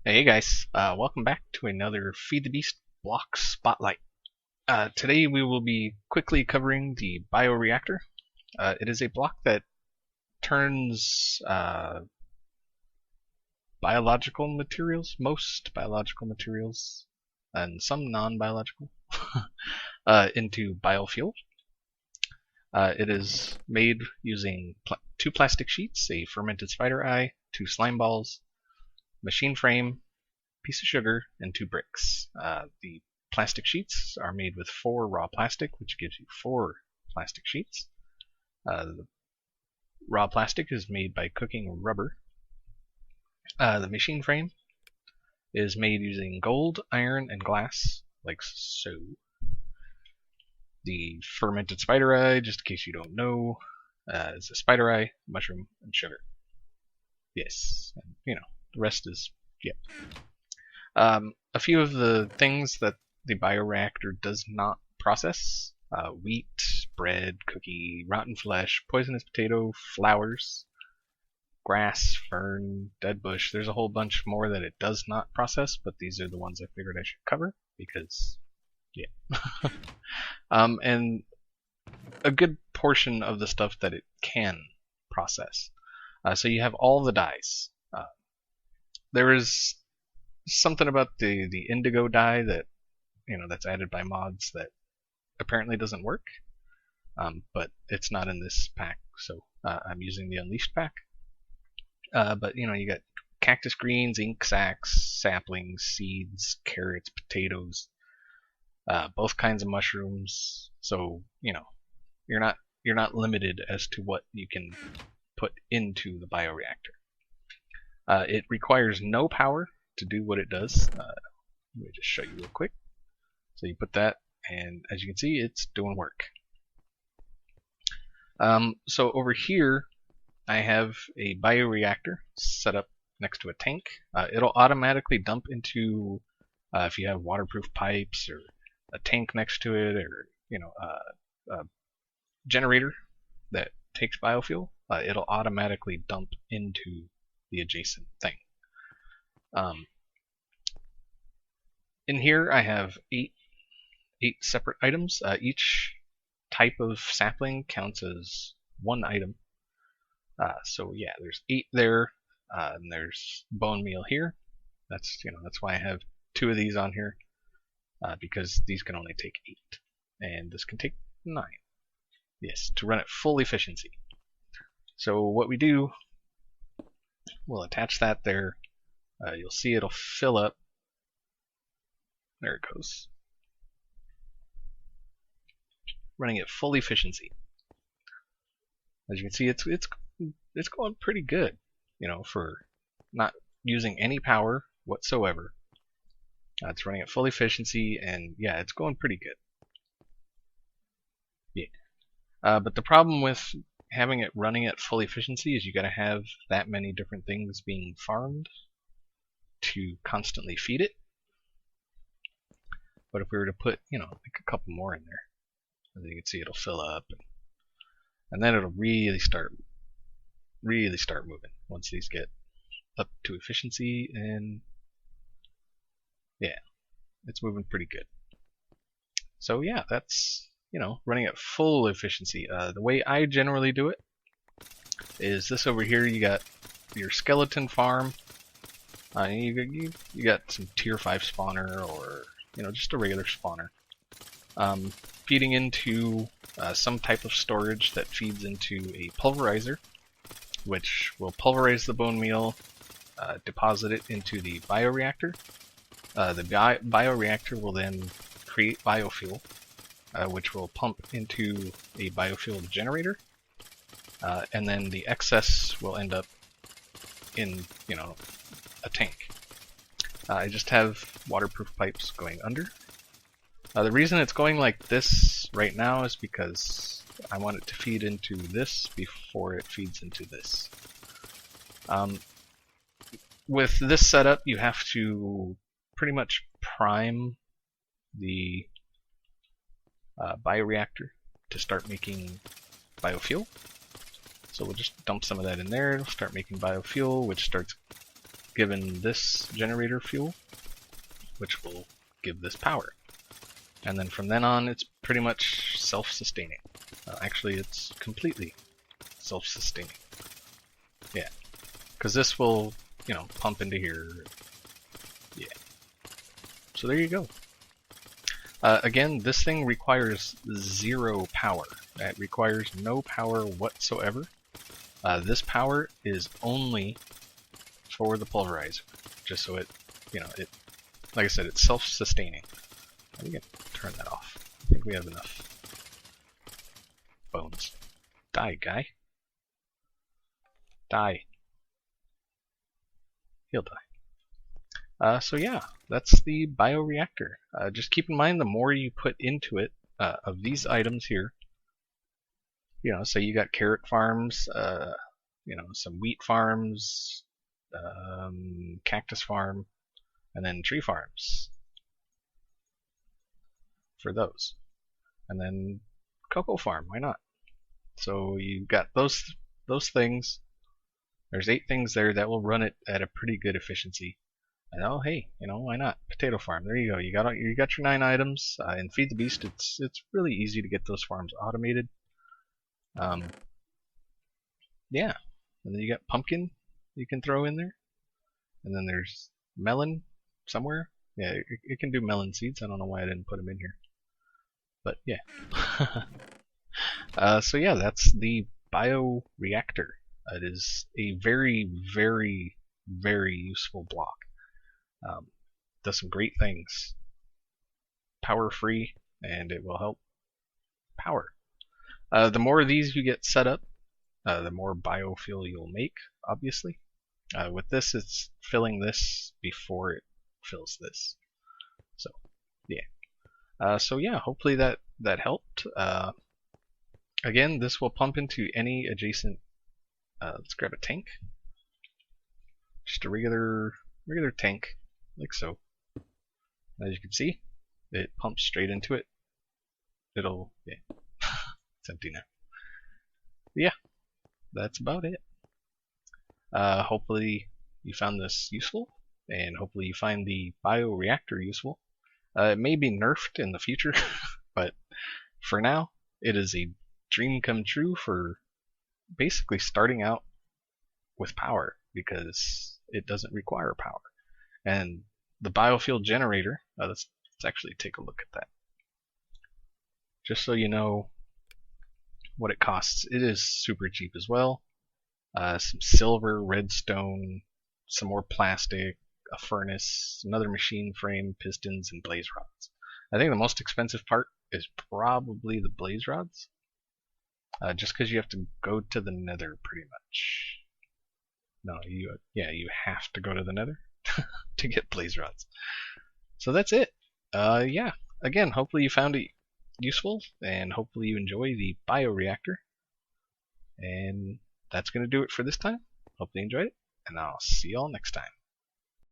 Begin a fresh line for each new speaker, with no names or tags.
Hey guys, welcome back to another Feed the Beast block spotlight. Today we will be quickly covering the BioReactor. It is a block that turns biological materials, most biological materials, and some non-biological, into biofuel. It is made using two plastic sheets, a fermented spider eye, two slime balls, machine frame, piece of sugar, and two bricks. The plastic sheets are made with 4 raw plastic, which gives you 4 plastic sheets. The raw plastic is made by cooking rubber. The machine frame is made using gold, iron, and glass, like so. The fermented spider eye, just in case you don't know, is a spider eye, mushroom, and sugar. Yes, and, the rest is, yeah. A few of the things that the bioreactor does not process: wheat, bread, cookie, rotten flesh, poisonous potato, flowers, grass, fern, dead bush. There's a whole bunch more that it does not process, but these are the ones I figured I should cover because, yeah. And a good portion of the stuff that it can process. So you have all the dyes. There is something about the indigo dye that that's added by mods that apparently doesn't work, but it's not in this pack, so I'm using the Unleashed pack. But you got cactus greens, ink sacs, saplings, seeds, carrots, potatoes, both kinds of mushrooms. So you're not limited as to what you can put into the bioreactor. It requires no power to do what it does. Let me just show you real quick. So you put that, and as you can see, it's doing work. So over here, I have a bioreactor set up next to a tank. It'll automatically dump into, if you have waterproof pipes or a tank next to it, or a generator that takes biofuel, it'll automatically dump into the adjacent thing. In here I have eight separate items. Each type of sapling counts as one item. So yeah, there's 8 there, and there's bone meal here. That's why I have 2 of these on here, because these can only take 8, and this can take 9. Yes, to run at full efficiency. So what we do, we'll attach that there. You'll see it'll fill up. There it goes. Running at full efficiency. As you can see, it's going pretty good, for not using any power whatsoever. It's running at full efficiency, and yeah, it's going pretty good. Yeah. But the problem with having it running at full efficiency is you got to have that many different things being farmed to constantly feed it. But if we were to put, like a couple more in there, as you can see, it'll fill up, and then it'll really start moving once these get up to efficiency, and yeah, it's moving pretty good. So yeah, that's running at full efficiency. The way I generally do it is this over here. You got your skeleton farm. You got some tier 5 spawner, or just a regular spawner, feeding into some type of storage that feeds into a pulverizer, which will pulverize the bone meal, deposit it into the bioreactor. The bioreactor will then create biofuel, which will pump into a biofuel generator, and then the excess will end up in a tank. I just have waterproof pipes going under. The reason it's going like this right now is because I want it to feed into this before it feeds into this. With this setup, you have to pretty much prime the bioreactor to start making biofuel. So we'll just dump some of that in there. It'll start making biofuel, which starts given this generator fuel, which will give this power. And then from then on, it's pretty much self-sustaining. Actually, it's completely self-sustaining. Yeah, because this will, you know, pump into here. Yeah. So there you go. Again, this thing requires 0 power. It requires no power whatsoever. This power is only for the pulverizer, just so it, you know, it, like I said, it's self-sustaining. We can turn that off. I think we have enough bones. Die, guy. Die. He'll die. So yeah, that's the bioreactor. Just keep in mind, the more you put into it of these items here, you know, so you got carrot farms, you know, some wheat farms, cactus farm, and then tree farms for those, and then cocoa farm. Why not? So you've got those things. There's 8 things there that will run it at a pretty good efficiency. And oh hey, you know, why not? Potato farm. There you go. You got your 9 items. In Feed the Beast, it's really easy to get those farms automated. Yeah, and then you got pumpkin you can throw in there, and then there's melon somewhere. Yeah, it can do melon seeds. I don't know why I didn't put them in here, but yeah. So yeah, that's the bioreactor. It is a very, very, very useful block. Does some great things. Power free, and it will help power. The more of these you get set up, the more biofuel you'll make, obviously. With this, it's filling this before it fills this. So, yeah. So yeah, hopefully that helped. Again, this will pump into any adjacent. Let's grab a tank. Just a regular tank, like so. As you can see, it pumps straight into it. It'll, yeah, it's empty now. But yeah, that's about it. Hopefully you found this useful, and hopefully you find the bioreactor useful. It may be nerfed in the future, but for now, it is a dream come true for basically starting out with power, because it doesn't require power. And the biofuel generator, let's actually take a look at that. Just so you know what it costs, it is super cheap as well. Some silver, redstone, some more plastic, a furnace, another machine frame, pistons, and blaze rods. I think the most expensive part is probably the blaze rods, just because you have to go to the nether pretty much. No, you have to go to the nether to get blaze rods. So that's it. Yeah, again, hopefully you found it useful, and hopefully you enjoy the bioreactor. And that's going to do it for this time. Hope you enjoyed it, and I'll see y'all next time.